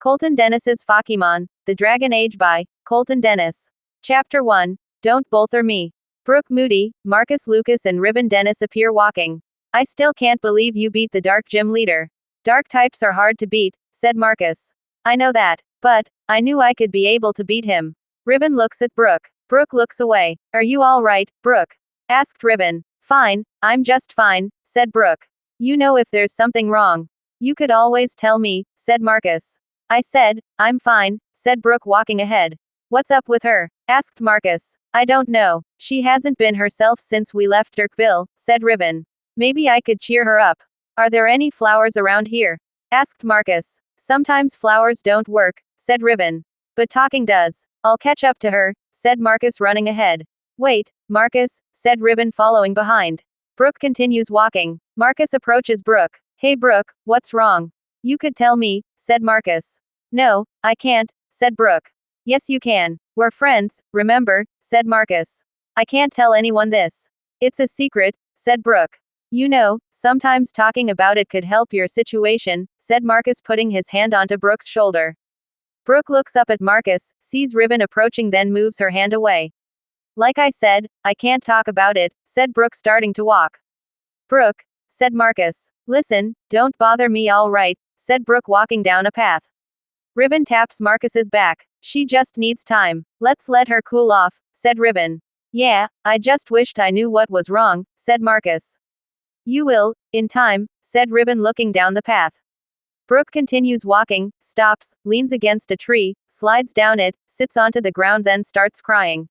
Colton Dennis's Fakémon, The Dragon Age by Colton Dennis. Chapter 1. Don't bother me. Brooke Moody, Marcus Lucas and Ribbon Dennis appear walking. I still can't believe you beat the Dark Gym leader. Dark types are hard to beat, said Marcus. I know that, but I knew I could be able to beat him. Ribbon looks at Brooke. Brooke looks away. Are you all right, Brooke? Asked Ribbon. Fine, I'm just fine, said Brooke. You know if there's something wrong. You could always tell me, said Marcus. I said, I'm fine, said Brooke walking ahead. What's up with her? Asked Marcus. I don't know. She hasn't been herself since we left Dirkville, said Ribbon. Maybe I could cheer her up. Are there any flowers around here? Asked Marcus. Sometimes flowers don't work, said Ribbon. But talking does. I'll catch up to her, said Marcus running ahead. Wait, Marcus, said Ribbon following behind. Brooke continues walking. Marcus approaches Brooke. Hey Brooke, what's wrong? You could tell me, said Marcus. No, I can't, said Brooke. Yes you can. We're friends, remember, said Marcus. I can't tell anyone this. It's a secret, said Brooke. You know, sometimes talking about it could help your situation, said Marcus putting his hand onto Brooke's shoulder. Brooke looks up at Marcus, sees Ribbon approaching then moves her hand away. Like I said, I can't talk about it, said Brooke starting to walk. Brooke, said Marcus. Listen, don't bother me all right, said Brooke walking down a path. Ribbon taps Marcus's back. She just needs time. Let's let her cool off, said Ribbon. Yeah, I just wished I knew what was wrong, said Marcus. You will, in time, said Ribbon looking down the path. Brooke continues walking, stops, leans against a tree, slides down it, sits onto the ground then starts crying.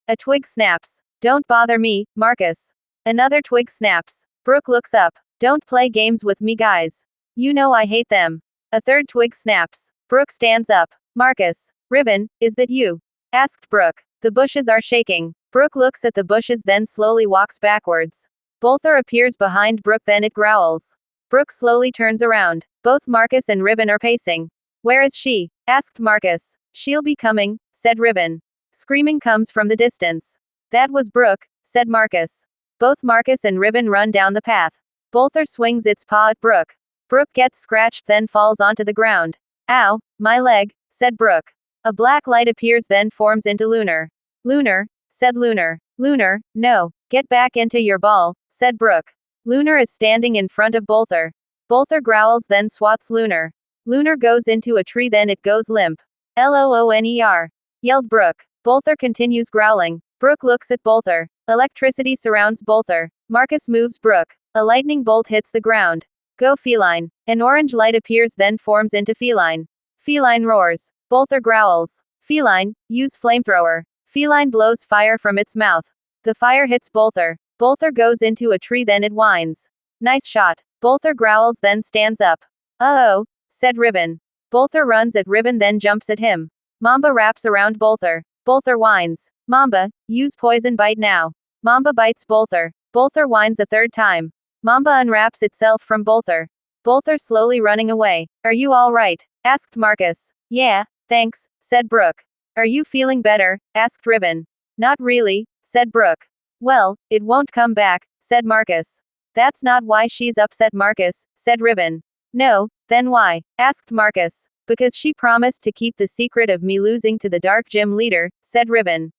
A twig snaps. Don't bother me, Marcus. Another twig snaps. Brooke looks up. Don't play games with me guys. You know I hate them. A third twig snaps. Brooke stands up. Marcus. Ribbon, is that you? Asked Brooke. The bushes are shaking. Brooke looks at the bushes then slowly walks backwards. Bolther appears behind Brooke then it growls. Brooke slowly turns around. Both Marcus and Ribbon are pacing. Where is she? Asked Marcus. She'll be coming, said Ribbon. Screaming comes from the distance. That was Brooke, said Marcus. Both Marcus and Ribbon run down the path. Bolther swings its paw at Brooke. Brooke gets scratched then falls onto the ground. Ow, my leg, said Brooke. A black light appears then forms into Lunar. Lunar, said Lunar. Lunar, no, get back into your ball, said Brooke. Lunar is standing in front of Bolther. Bolther growls then swats Lunar. Lunar goes into a tree then it goes limp. LOONER, yelled Brooke. Bolther continues growling. Brooke looks at Bolther. Electricity surrounds Bolther. Marcus moves Brooke. A lightning bolt hits the ground. Go feline. An orange light appears then forms into feline. Feline roars. Bolther growls. Feline, use flamethrower. Feline blows fire from its mouth. The fire hits Bolther. Bolther goes into a tree then it whines. Nice shot. Bolther growls then stands up. Uh-oh, said Ribbon. Bolther runs at Ribbon then jumps at him. Mamba wraps around Bolther. Bolther whines. Mamba, use poison bite now. Mamba bites Bolther. Bolther whines a third time. Mamba unwraps itself from Bolther. Bolther slowly running away. Are you all right? Asked Marcus. Yeah, thanks, said Brooke. Are you feeling better? Asked Ribbon. Not really, said Brooke. Well, it won't come back, said Marcus. That's not why she's upset Marcus, said Ribbon. No, then why? Asked Marcus. Because she promised to keep the secret of me losing to the Dark Gym leader, said Ribbon.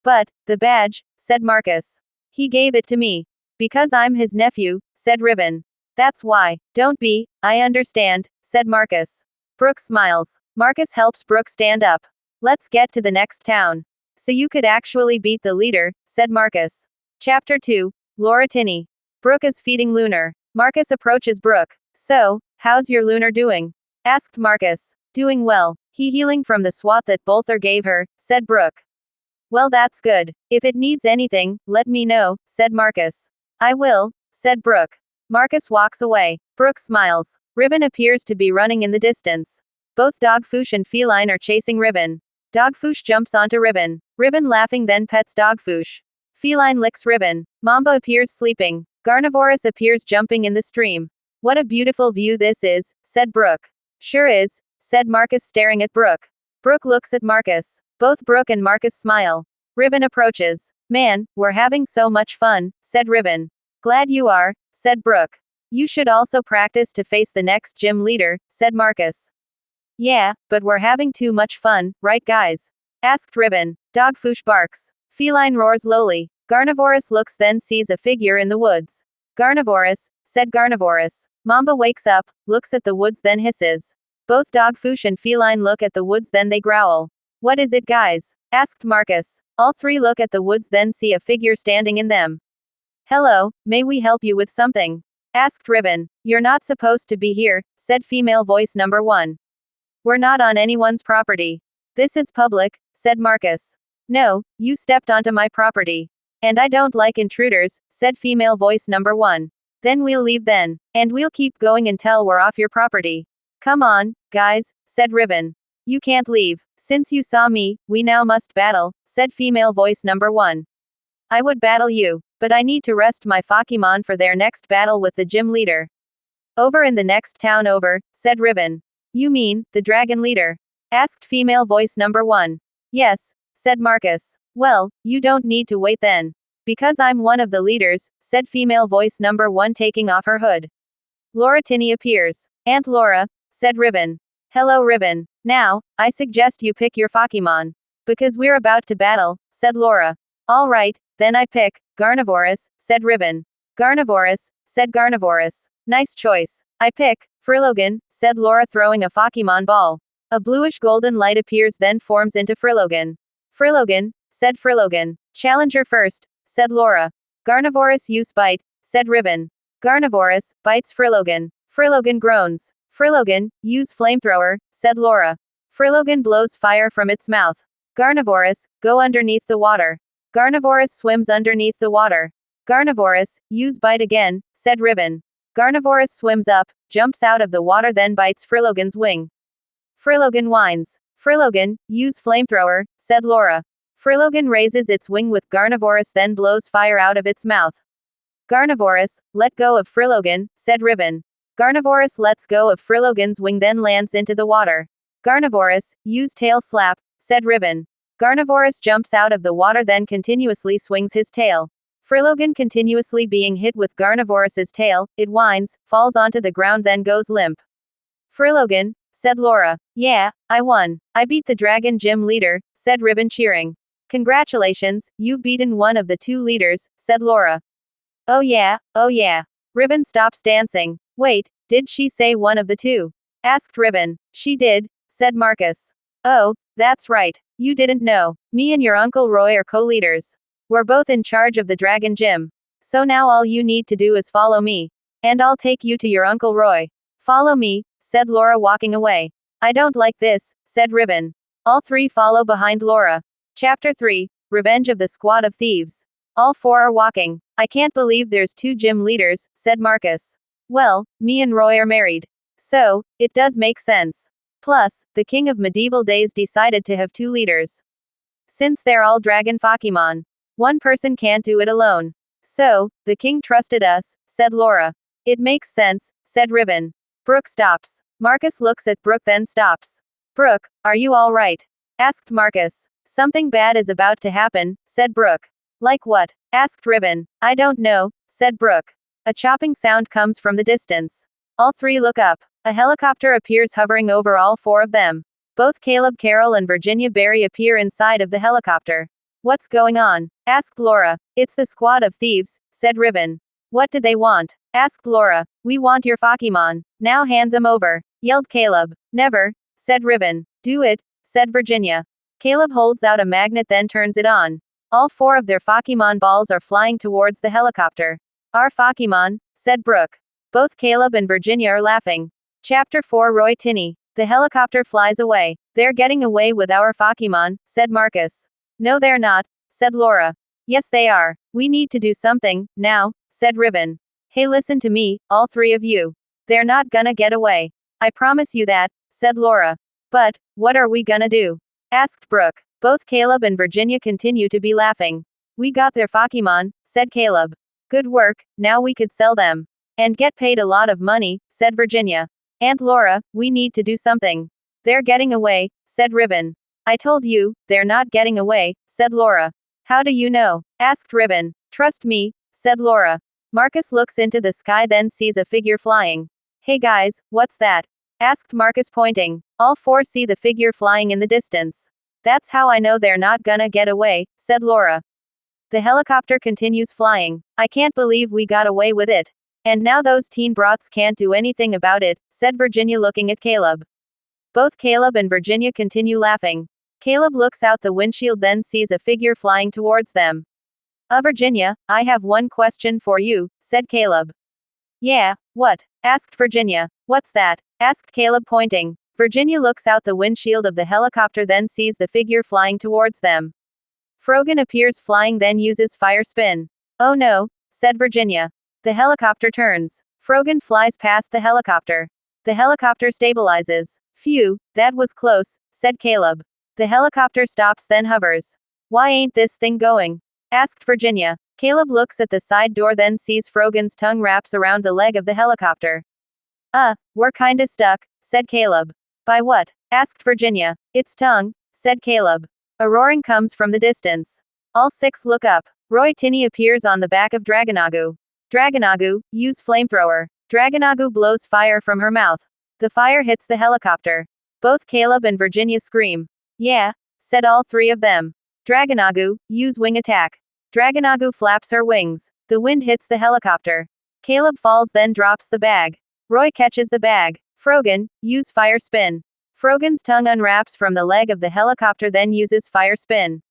But, the badge, said Marcus. He gave it to me. Because I'm his nephew, said Ribbon. That's why. Don't be, I understand, said Marcus. Brooke smiles. Marcus helps Brooke stand up. Let's get to the next town. So you could actually beat the leader, said Marcus. Chapter 2. Laura Tinney. Brooke is feeding Lunar. Marcus approaches Brooke. So, how's your Lunar doing? Asked Marcus. Doing well. He healing from the swat that Bolther gave her, said Brooke. Well that's good. If it needs anything, let me know, said Marcus. I will, said Brooke. Marcus walks away. Brooke smiles. Ribbon appears to be running in the distance. Both Dogfoosh and Feline are chasing Ribbon. Dogfoosh jumps onto Ribbon. Ribbon laughing then pets Dogfoosh. Feline licks Ribbon. Mamba appears sleeping. Garnivorous appears jumping in the stream. What a beautiful view this is, said Brooke. Sure is, said Marcus staring at Brooke. Brooke looks at Marcus. Both Brooke and Marcus smile. Ribbon approaches. Man, we're having so much fun, said Ribbon. Glad you are, said Brooke. You should also practice to face the next gym leader, said Marcus. Yeah, but we're having too much fun, right guys? Asked Ribbon. Dogfoosh barks. Feline roars lowly. Garnivorous looks then sees a figure in the woods. Garnivorous, said Garnivorous. Mamba wakes up, looks at the woods then hisses. Both Dogfoosh and Feline look at the woods then they growl. What is it guys? Asked Marcus. All three look at the woods then see a figure standing in them. Hello, may we help you with something? Asked Ribbon. You're not supposed to be here, said female voice number 1. We're not on anyone's property. This is public, said Marcus. No, you stepped onto my property. And I don't like intruders, said female voice number 1. Then we'll leave then. And we'll keep going until we're off your property. Come on, guys, said Ribbon. You can't leave. Since you saw me, we now must battle, said female voice number 1. I would battle you, but I need to rest my Fakémon for their next battle with the gym leader. Over in the next town over, said Ribbon. You mean, the dragon leader? Asked female voice number 1. Yes, said Marcus. Well, you don't need to wait then. Because I'm one of the leaders, said female voice number 1 taking off her hood. Laura Tinney appears. Aunt Laura, said Ribbon. Hello Ribbon. Now, I suggest you pick your Fakémon. Because we're about to battle, said Laura. All right, then I pick Garnivorous, said Ribbon. Garnivorous, said Garnivorous. Nice choice. I pick Frillogan, said Laura throwing a Fakémon ball. A bluish golden light appears then forms into Frillogan. Frillogan, said Frillogan. Challenger first, said Laura. Garnivorous use bite, said Ribbon. Garnivorous, bites Frillogan. Frillogan groans. Frillogan, use flamethrower, said Laura. Frillogan blows fire from its mouth. Garnivorous, go underneath the water. Garnivorous swims underneath the water. Garnivorous, use bite again, said Ribbon. Garnivorous swims up, jumps out of the water then bites Frillogan's wing. Frillogan whines. Frillogan, use flamethrower, said Laura. Frillogan raises its wing with Garnivorous then blows fire out of its mouth. Garnivorous, let go of Frillogan, said Ribbon. Garnivorous lets go of Frillogan's wing then lands into the water. Garnivorous, use tail slap, said Ribbon. Garnivorous jumps out of the water then continuously swings his tail. Frillogan continuously being hit with Garnivorous's tail, it whines, falls onto the ground then goes limp. Frillogan, said Laura. Yeah, I won. I beat the dragon gym leader, said Ribbon cheering. Congratulations, you've beaten one of the 2 leaders, said Laura. Oh yeah, oh yeah. Ribbon stops dancing. Wait, did she say one of the 2? Asked Ribbon. She did, said Marcus. Oh, that's right. You didn't know. Me and your Uncle Roy are co-leaders. We're both in charge of the dragon gym. So now all you need to do is follow me. And I'll take you to your Uncle Roy. Follow me, said Laura walking away. I don't like this, said Ribbon. All 3 follow behind Laura. Chapter 3, Revenge of the Squad of Thieves. All 4 are walking. I can't believe there's 2 gym leaders, said Marcus. Well, me and Roy are married. So, it does make sense. Plus, the king of medieval days decided to have 2 leaders. Since they're all dragon Fakémon. One person can't do it alone. So, the king trusted us, said Laura. It makes sense, said Ribbon. Brooke stops. Marcus looks at Brooke then stops. Brooke, are you all right? Asked Marcus. Something bad is about to happen, said Brooke. Like what? Asked Ribbon. I don't know, said Brooke. A chopping sound comes from the distance. All 3 look up. A helicopter appears hovering over all 4 of them. Both Caleb Carroll and Virginia Barry appear inside of the helicopter. What's going on? Asked Laura. It's the squad of thieves, said Ribbon. What do they want? Asked Laura. We want your Fakémon. Now hand them over, yelled Caleb. Never, said Ribbon. Do it, said Virginia. Caleb holds out a magnet then turns it on. All 4 of their Fakémon balls are flying towards the helicopter. Our Fakémon, said Brooke. Both Caleb and Virginia are laughing. Chapter 4 Roy Tinney. The helicopter flies away. They're getting away with our Fakémon, said Marcus. No they're not, said Laura. Yes they are. We need to do something, now, said Ribbon. Hey listen to me, all 3 of you. They're not gonna get away. I promise you that, said Laura. But, what are we gonna do? Asked Brooke. Both Caleb and Virginia continue to be laughing. We got their Fakémon, said Caleb. Good work, now we could sell them. And get paid a lot of money, said Virginia. Aunt Laura, we need to do something. They're getting away, said Ribbon. I told you, they're not getting away, said Laura. How do you know? Asked Ribbon. Trust me, said Laura. Marcus looks into the sky then sees a figure flying. Hey guys, what's that? Asked Marcus pointing. All four see the figure flying in the distance. That's how I know they're not gonna get away, said Laura. The helicopter continues flying. I can't believe we got away with it. And now those teen brats can't do anything about it, said Virginia looking at Caleb. Both Caleb and Virginia continue laughing. Caleb looks out the windshield then sees a figure flying towards them. Virginia, I have one question for you, said Caleb. Yeah, what? Asked Virginia. What's that? Asked Caleb pointing. Virginia looks out the windshield of the helicopter then sees the figure flying towards them. Frogan appears flying then uses fire spin. Oh no, said Virginia. The helicopter turns. Frogan flies past the helicopter. The helicopter stabilizes. Phew, that was close, said Caleb. The helicopter stops then hovers. Why ain't this thing going? Asked Virginia. Caleb looks at the side door then sees Frogan's tongue wraps around the leg of the helicopter. We're kinda stuck, said Caleb. By what? Asked Virginia. Its tongue, said Caleb. A roaring comes from the distance. All six look up. Roy Tinney appears on the back of Dragonagu. Dragonagu, use flamethrower. Dragonagu blows fire from her mouth. The fire hits the helicopter. Both Caleb and Virginia scream. Yeah, said all three of them. Dragonagu, use wing attack. Dragonagu flaps her wings. The wind hits the helicopter. Caleb falls then drops the bag. Roy catches the bag. Frogan, use fire spin. Frogan's tongue unwraps from the leg of the helicopter then uses fire spin.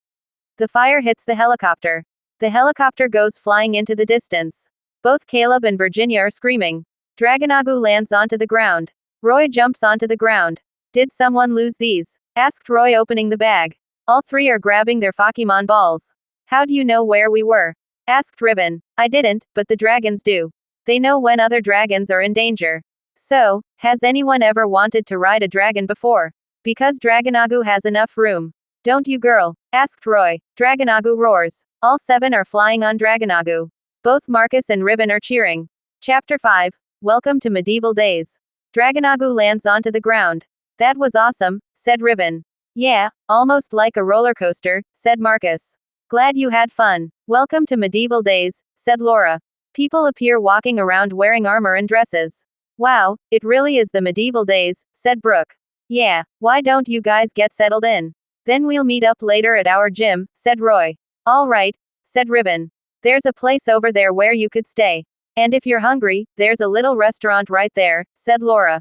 The fire hits the helicopter. The helicopter goes flying into the distance. Both Caleb and Virginia are screaming. Dragonagu lands onto the ground. Roy jumps onto the ground. Did someone lose these? Asked Roy opening the bag. All three are grabbing their Fakémon balls. How do you know where we were? Asked Ribbon. I didn't, but the dragons do. They know when other dragons are in danger. So, has anyone ever wanted to ride a dragon before? Because Dragonagu has enough room. Don't you, girl? Asked Roy. Dragonagu roars. All seven are flying on Dragonagu. Both Marcus and Ribbon are cheering. Chapter 5. Welcome to Medieval Days. Dragonagu lands onto the ground. That was awesome, said Ribbon. Yeah, almost like a roller coaster, said Marcus. Glad you had fun. Welcome to Medieval Days, said Laura. People appear walking around wearing armor and dresses. Wow, it really is the medieval days, said Brooke. Yeah, why don't you guys get settled in? Then we'll meet up later at our gym, said Roy. All right, said Ribbon. There's a place over there where you could stay. And if you're hungry, there's a little restaurant right there, said Laura.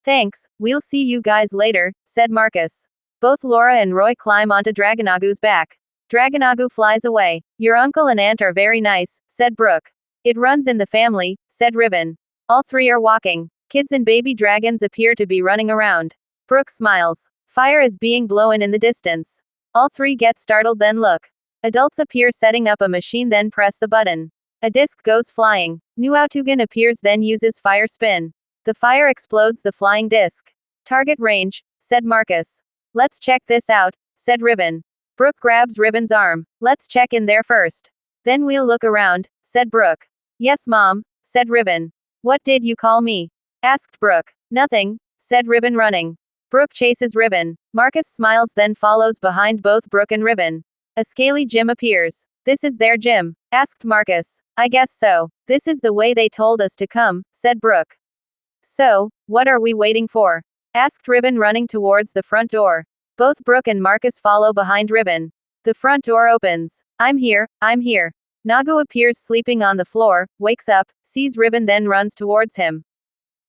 Thanks, we'll see you guys later, said Marcus. Both Laura and Roy climb onto Dragonagu's back. Dragonagu flies away. Your uncle and aunt are very nice, said Brooke. It runs in the family, said Ribbon. All three are walking. Kids and baby dragons appear to be running around. Brooke smiles. Fire is being blown in the distance. All three get startled then look. Adults appear setting up a machine then press the button. A disc goes flying. Nuautugan appears then uses fire spin. The fire explodes the flying disc. Target range, said Marcus. Let's check this out, said Ribbon. Brooke grabs Ribbon's arm. Let's check in there first. Then we'll look around, said Brooke. Yes, Mom, said Ribbon. What did you call me? Asked Brooke. Nothing, said Ribbon running. Brooke chases Ribbon. Marcus smiles then follows behind both Brooke and Ribbon. A scaly gym appears. This is their gym? Asked Marcus. I guess so. This is the way they told us to come, said Brooke. So, what are we waiting for? Asked Ribbon running towards the front door. Both Brooke and Marcus follow behind Ribbon. The front door opens. I'm here, I'm here. Nagu appears sleeping on the floor, wakes up, sees Ribbon then runs towards him.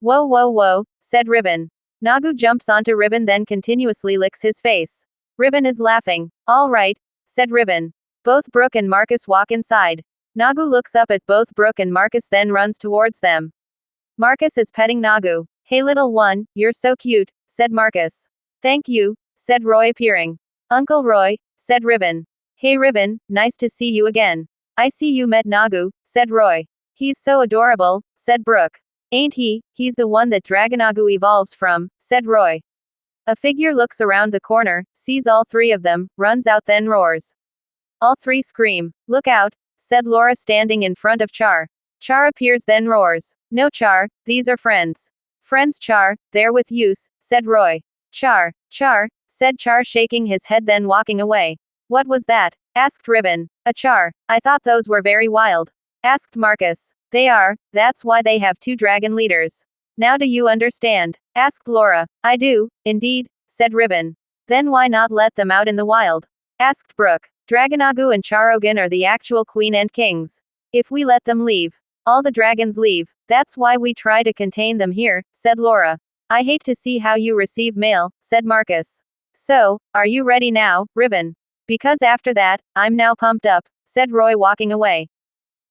Whoa whoa whoa, said Ribbon. Nagu jumps onto Ribbon then continuously licks his face. Ribbon is laughing. All right, said Ribbon. Both Brooke and Marcus walk inside. Nagu looks up at both Brooke and Marcus then runs towards them. Marcus is petting Nagu. Hey little one, you're so cute, said Marcus. Thank you, said Roy appearing. Uncle Roy, said Ribbon. Hey Ribbon, nice to see you again. I see you met Nagu, said Roy. He's so adorable, said Brooke. Ain't he? He's the one that Dragonagu evolves from, said Roy. A figure looks around the corner, sees all three of them, runs out then roars. All three scream. Look out, said Laura standing in front of Char. Char appears then roars. No Char, these are friends. Friends Char, they're with use, said Roy. Char, said Char shaking his head then walking away. What was that? Asked Ribbon. A Char. I thought those were very wild. Asked Marcus. They are, that's why they have two dragon leaders. Now do you understand? Asked Laura. I do, indeed, said Ribbon. Then why not let them out in the wild? Asked Brooke. Dragonagu and Charogan are the actual queen and kings. If we let them leave, all the dragons leave. That's why we try to contain them here, said Laura. I hate to see how you receive mail, said Marcus. So, are you ready now, Ribbon? Because after that, I'm now pumped up, said Roy walking away.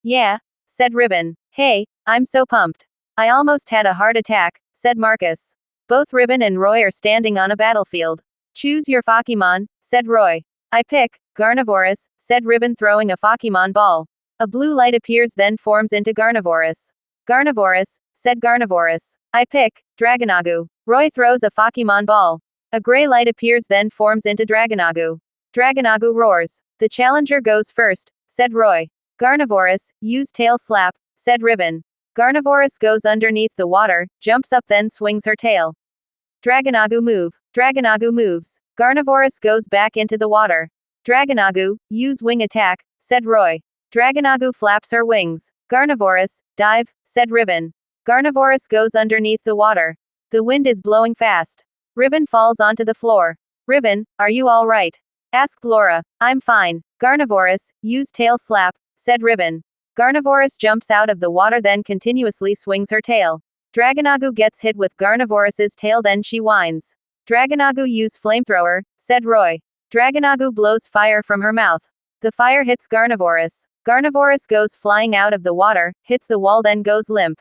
Yeah, said Ribbon. Hey, I'm so pumped. I almost had a heart attack, said Marcus. Both Ribbon and Roy are standing on a battlefield. Choose your Fakémon, said Roy. I pick Garnivorous, said Ribbon throwing a Fakémon ball. A blue light appears then forms into Garnivorous. Garnivorous, said Garnivorous. I pick Dragonagu. Roy throws a Fakémon ball. A gray light appears then forms into Dragonagu. Dragonagu roars. The challenger goes first, said Roy. Garnivorous, use tail slap, said Ribbon. Garnivorous goes underneath the water, jumps up then swings her tail. Dragonagu move. Dragonagu moves. Garnivorous goes back into the water. Dragonagu, use wing attack, said Roy. Dragonagu flaps her wings. Garnivorous, dive, said Ribbon. Garnivorous goes underneath the water. The wind is blowing fast. Ribbon falls onto the floor. Ribbon, are you all right? Asked Laura. I'm fine. Garnivorous, use tail slap, said Ribbon. Garnivorous jumps out of the water then continuously swings her tail. Dragonagu gets hit with Garnivorous's tail then she whines. Dragonagu use flamethrower, said Roy. Dragonagu blows fire from her mouth. The fire hits Garnivorous. Garnivorous goes flying out of the water, hits the wall then goes limp.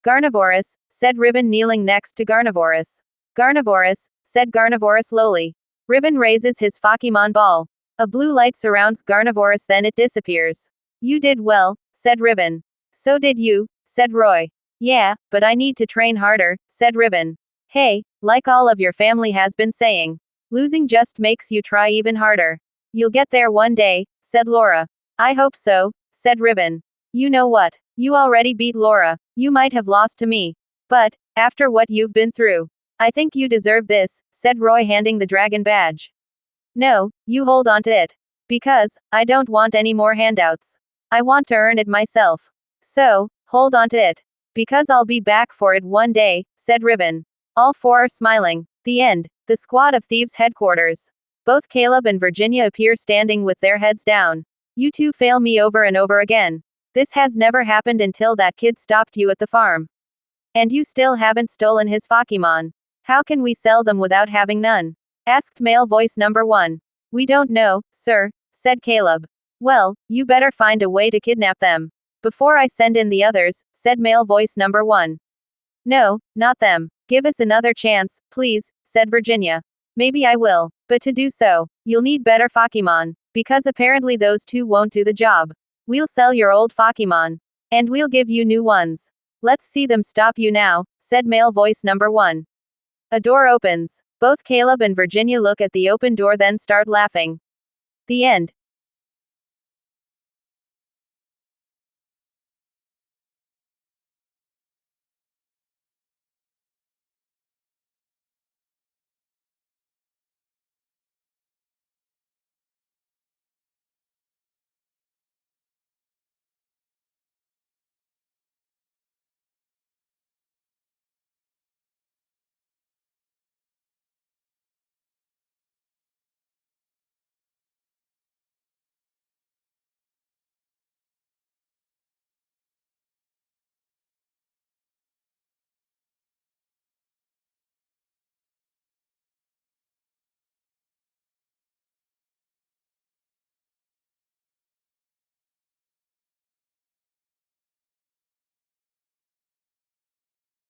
Garnivorous, said Ribbon kneeling next to Garnivorous. Garnivorous, said Garnivorous lowly. Ribbon raises his Fakémon ball. A blue light surrounds Garnivorous then it disappears. You did well, said Ribbon. So did you, said Roy. Yeah, but I need to train harder, said Ribbon. Hey, like all of your family has been saying. Losing just makes you try even harder. You'll get there one day, said Laura. I hope so, said Ribbon. You know what? You already beat Laura. You might have lost to me. But, after what you've been through, I think you deserve this, said Roy handing the dragon badge. No, you hold on to it. Because, I don't want any more handouts. I want to earn it myself. So, hold on to it. Because I'll be back for it one day, said Ribbon. All four are smiling. The end. The squad of thieves headquarters. Both Caleb and Virginia appear standing with their heads down. You two fail me over and over again. This has never happened until that kid stopped you at the farm. And you still haven't stolen his Fakémon. How can we sell them without having none? Asked male voice number 1. We don't know, sir, said Caleb. Well, you better find a way to kidnap them. Before I send in the others, said male voice number 1. No, not them. Give us another chance, please, said Virginia. Maybe I will. But to do so, you'll need better Fakémon. Because apparently those two won't do the job. We'll sell your old Fakémon. And we'll give you new ones. Let's see them stop you now, said male voice number 1. A door opens. Both Caleb and Virginia look at the open door then start laughing. The end.